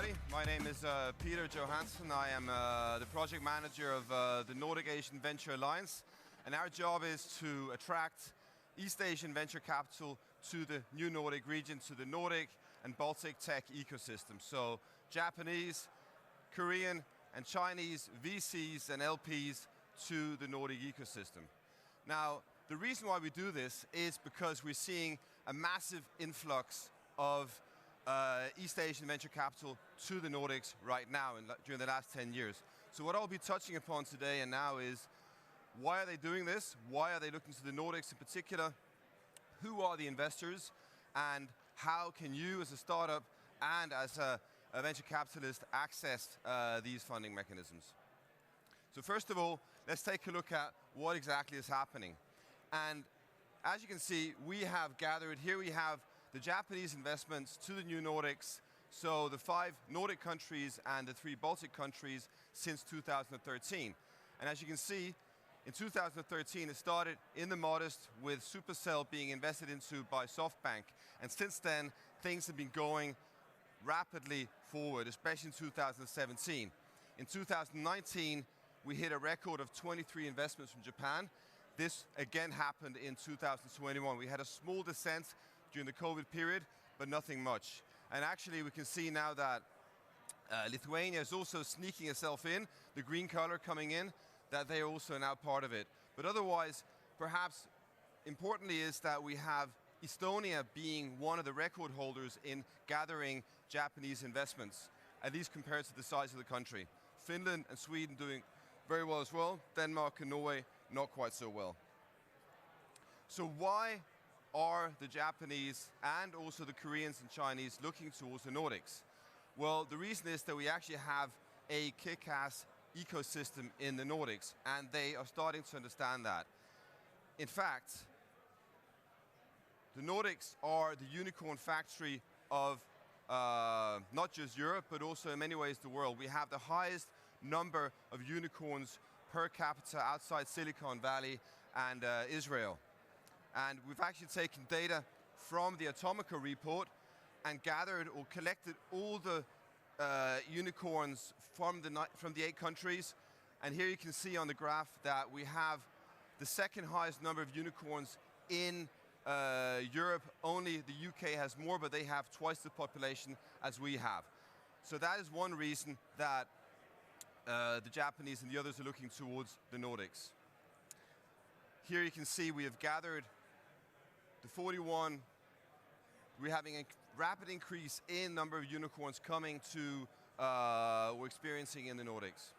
everybody. My name is Peter Johansen. I am the project manager of the Nordic Asian Venture Alliance, and our job is to attract East Asian venture capital to the new Nordic region, to the Nordic and Baltic tech ecosystem. So Japanese, Korean, and Chinese VCs and LPs to the Nordic ecosystem. Now, the reason why we do this is because we're seeing a massive influx of East Asian venture capital to the Nordics right now during the last 10 years. So what I'll be touching upon today and now is, why are they doing this? Why are they looking to the Nordics in particular? Who are the investors? And how can you as a startup and as a venture capitalist access these funding mechanisms? So first of all, let's take a look at what exactly is happening. And as you can see, we have gathered, here we have the Japanese investments to the new Nordics, so the 5 Nordic countries and the 3 Baltic countries since 2013. And as you can see, in 2013 it started in the modest with Supercell being invested into by SoftBank. And since then, things have been going rapidly forward, especially in 2017. In 2019, we hit a record of 23 investments from Japan. This again happened in 2021. We had a small descent during the COVID period, but nothing much. And actually we can see now that Lithuania is also sneaking itself in, the green color coming in, that they are also now part of it. But otherwise, perhaps importantly is that we have Estonia being one of the record holders in gathering Japanese investments, at least compared to the size of the country. Finland and Sweden doing very well as well. Denmark and Norway not quite so well. So why are the Japanese and also the Koreans and Chinese looking towards the Nordics? Well, the reason is that we actually have a kick-ass ecosystem in the Nordics, and they are starting to understand that. In fact, the Nordics are the unicorn factory of not just Europe, but also in many ways the world. We have the highest number of unicorns per capita outside Silicon Valley and Israel. And we've actually taken data from the Atomica report and gathered or collected all the unicorns from the 8 countries. And here you can see on the graph that we have the second highest number of unicorns in Europe. Only the UK has more, but they have twice the population as we have. So that is one reason that the Japanese and the others are looking towards the Nordics. Here you can see we have gathered the 41, we're having a rapid increase in number of unicorns coming to, we're experiencing in the Nordics.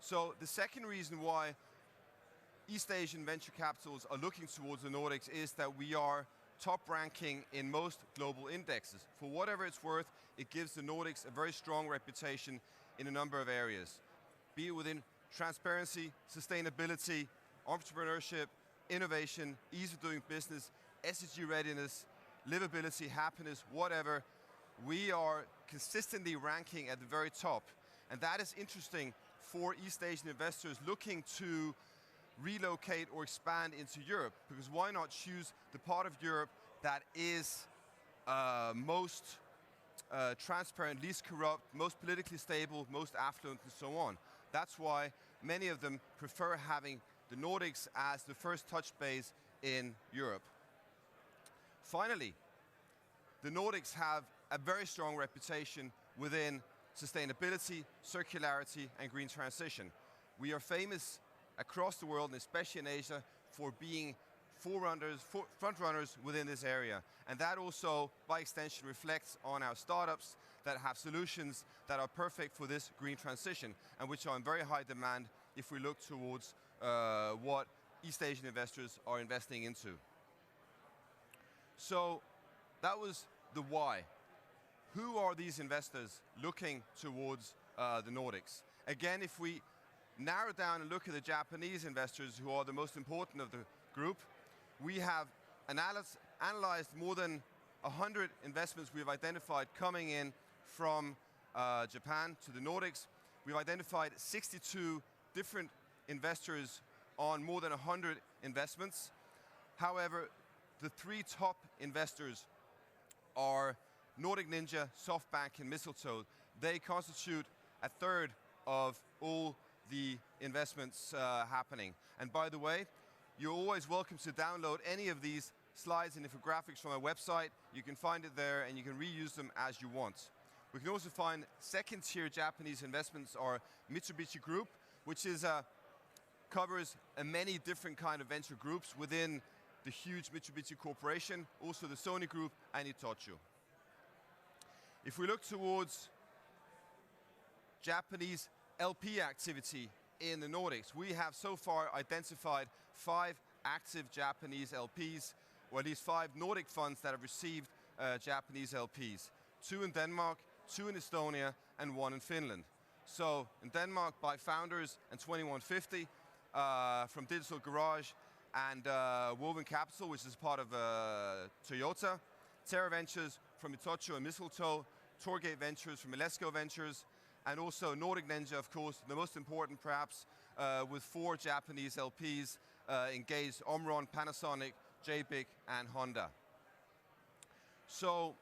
So the second reason why East Asian venture capitals are looking towards the Nordics is that we are top ranking in most global indexes. For whatever it's worth, it gives the Nordics a very strong reputation in a number of areas, be it within transparency, sustainability, entrepreneurship, innovation, ease of doing business, SDG readiness, livability, happiness, whatever. We are consistently ranking at the very top. And that is interesting for East Asian investors looking to relocate or expand into Europe, because why not choose the part of Europe that is most transparent, least corrupt, most politically stable, most affluent, and so on. That's why many of them prefer having the Nordics as the first touch base in Europe. Finally, the Nordics have a very strong reputation within sustainability, circularity, and green transition. We are famous across the world, and especially in Asia, for being front runners within this area. And that also, by extension, reflects on our startups that have solutions that are perfect for this green transition, and which are in very high demand if we look towards what East Asian investors are investing into. So that was the why. Who are these investors looking towards the Nordics? Again, if we narrow down and look at the Japanese investors, who are the most important of the group, we have analyzed more than 100 investments we've identified coming in from Japan to the Nordics. We've identified 62 different investors on more than 100 investments. However, the 3 top investors are Nordic Ninja, SoftBank, and Mistletoe. they constitute a third of all the investments happening. And by the way, you're always welcome to download any of these slides and infographics from our website. You can find it there and you can reuse them as you want. We can also find second-tier Japanese investments or Mitsubishi Group, which is covers many different kind of venture groups within the huge Mitsubishi Corporation, also the Sony Group and Itochu. If we look towards Japanese LP activity in the Nordics, we have so far identified 5 active Japanese LPs, or at least 5 Nordic funds that have received Japanese LPs. 2 in Denmark, 2 in Estonia, and 1 in Finland. So in Denmark by Founders and 2150 from Digital Garage and Woven Capital, which is part of Toyota. Terra Ventures from Itochu and Mistletoe. Torgate Ventures from Ilesco Ventures. And also Nordic Ninja, of course, the most important perhaps, with 4 Japanese LPs engaged: Omron, Panasonic, JBIC, and Honda. So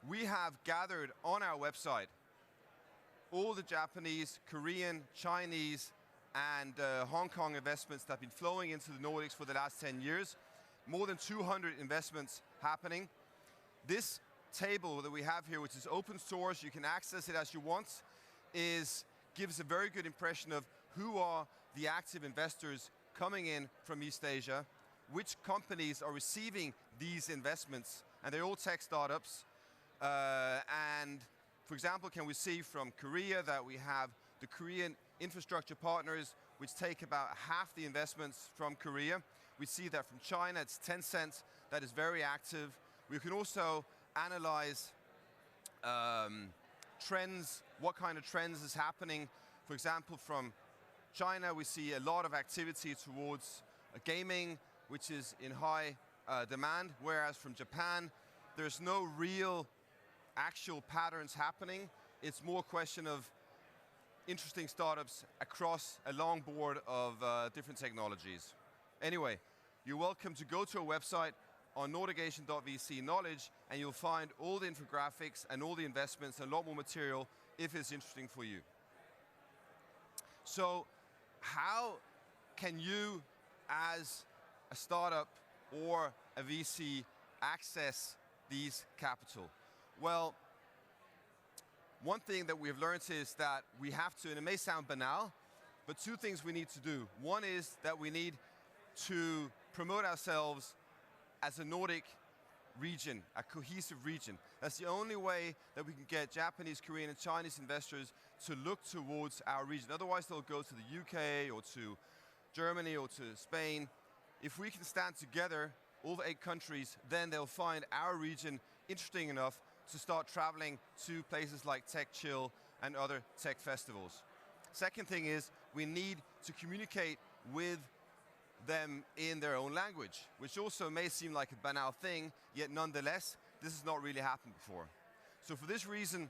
we have gathered on our website all the Japanese, Korean, Chinese, and Hong Kong investments that have been flowing into the Nordics for the last 10 years. More than 200 investments happening. This table that we have here, which is open source, you can access it as you want, gives a very good impression of who are the active investors coming in from East Asia, which companies are receiving these investments, and they're all tech startups. And for example, can we see from Korea that we have the Korean infrastructure partners, which take about half the investments from Korea. We see that from China, it's Tencent that is very active. We can also analyze trends, what kind of trends is happening. For example, from China, we see a lot of activity towards gaming, which is in high demand, whereas from Japan, there's no real actual patterns happening. It's more a question of interesting startups across a long board of different technologies. Anyway, you're welcome to go to our website on nordicasian.vc knowledge, and you'll find all the infographics and all the investments and a lot more material if it's interesting for you. So how can you, as a startup or a VC, access these capital? Well, one thing that we've learned is that we have to, and it may sound banal, but 2 things we need to do. One is that we need to promote ourselves as a Nordic region, a cohesive region. That's the only way that we can get Japanese, Korean, and Chinese investors to look towards our region. Otherwise, they'll go to the UK or to Germany or to Spain. If we can stand together, all the 8 countries, then they'll find our region interesting enough to start traveling to places like TechChill and other tech festivals. Second thing is, we need to communicate with them in their own language, which also may seem like a banal thing, yet nonetheless, this has not really happened before. So for this reason,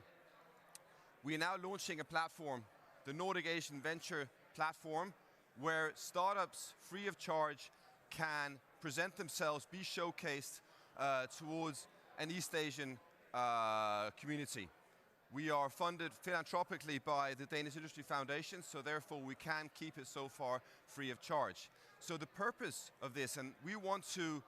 we are now launching a platform, the Nordic Asian Venture Platform, where startups, free of charge, can present themselves, be showcased towards an East Asian community. We are funded philanthropically by the Danish Industry Foundation, so therefore we can keep it so far free of charge. So the purpose of this, and we want to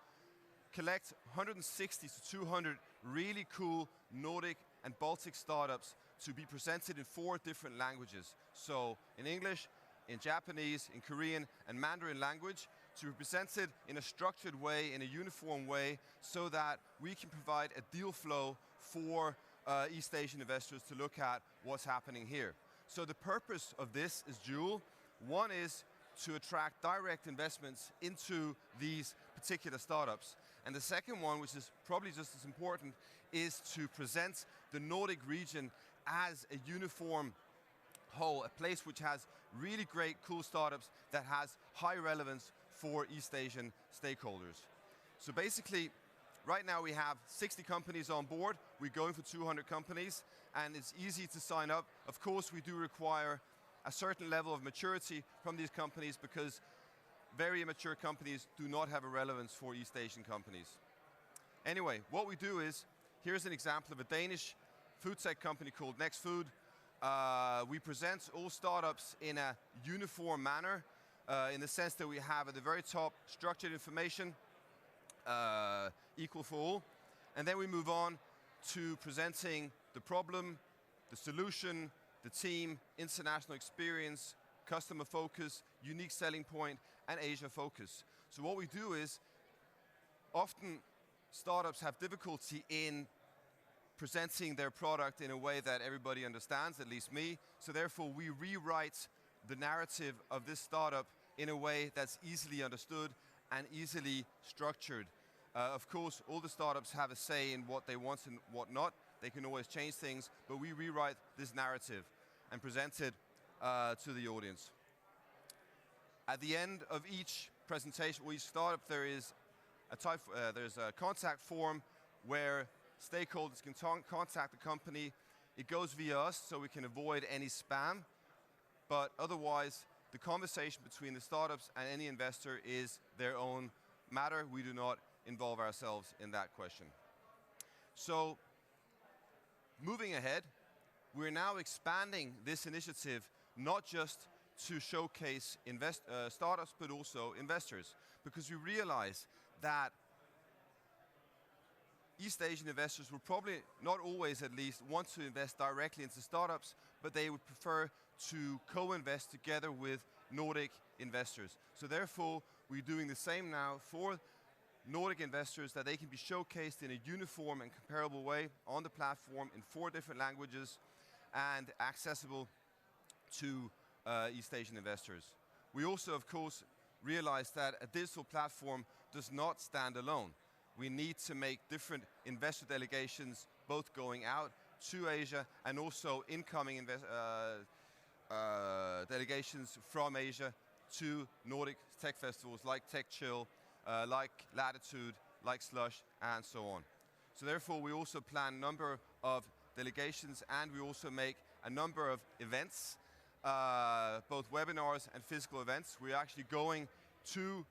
collect 160 to 200 really cool Nordic and Baltic startups to be presented in 4 different languages. So in English, in Japanese, in Korean, and Mandarin language, to be presented in a structured way, in a uniform way, so that we can provide a deal flow for East Asian investors to look at what's happening here. So the purpose of this is dual. One is to attract direct investments into these particular startups. And the second one, which is probably just as important, is to present the Nordic region as a uniform whole, a place which has really great, cool startups that has high relevance for East Asian stakeholders. So basically, right now we have 60 companies on board. We're going for 200 companies, and it's easy to sign up. Of course, we do require a certain level of maturity from these companies, because very immature companies do not have a relevance for East Asian companies. Anyway, what we do is, here's an example of a Danish food tech company called Next Food. We present all startups in a uniform manner, in the sense that we have at the very top structured information, equal for all. And then we move on to presenting the problem, the solution, the team, international experience, customer focus, unique selling point, and Asia focus. So what we do is, often startups have difficulty in presenting their product in a way that everybody understands, at least me. So therefore we rewrite the narrative of this startup in a way that's easily understood and easily structured. Of course, all the startups have a say in what they want and what not. They can always change things, but we rewrite this narrative and present it to the audience. At the end of each presentation, each startup, there is there's a contact form where stakeholders can contact the company. It goes via us, so we can avoid any spam. But otherwise, the conversation between the startups and any investor is their own matter. We do not involve ourselves in that question. So, moving ahead, we're now expanding this initiative not just to showcase startups, but also investors, because we realize that East Asian investors will probably, not always at least, want to invest directly into startups, but they would prefer to co-invest together with Nordic investors. So therefore, we're doing the same now for Nordic investors, that they can be showcased in a uniform and comparable way on the platform in 4 different languages and accessible to East Asian investors. We also, of course, realize that a digital platform does not stand alone. We need to make different investor delegations, both going out to Asia and also incoming delegations from Asia to Nordic tech festivals like TechChill, like Latitude, like Slush, and so on. So therefore, we also plan a number of delegations, and we also make a number of events, both webinars and physical events. We're actually going to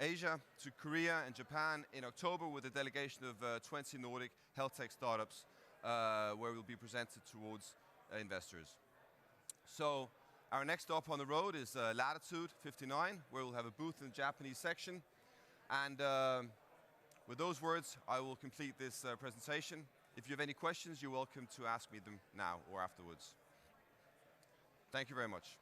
Asia, to Korea and Japan in October with a delegation of 20 Nordic health tech startups, where we'll be presented towards investors. So our next stop on the road is Latitude 59, where we'll have a booth in the Japanese section. And with those words, I will complete this presentation. If you have any questions, you're welcome to ask me them now or afterwards. Thank you very much.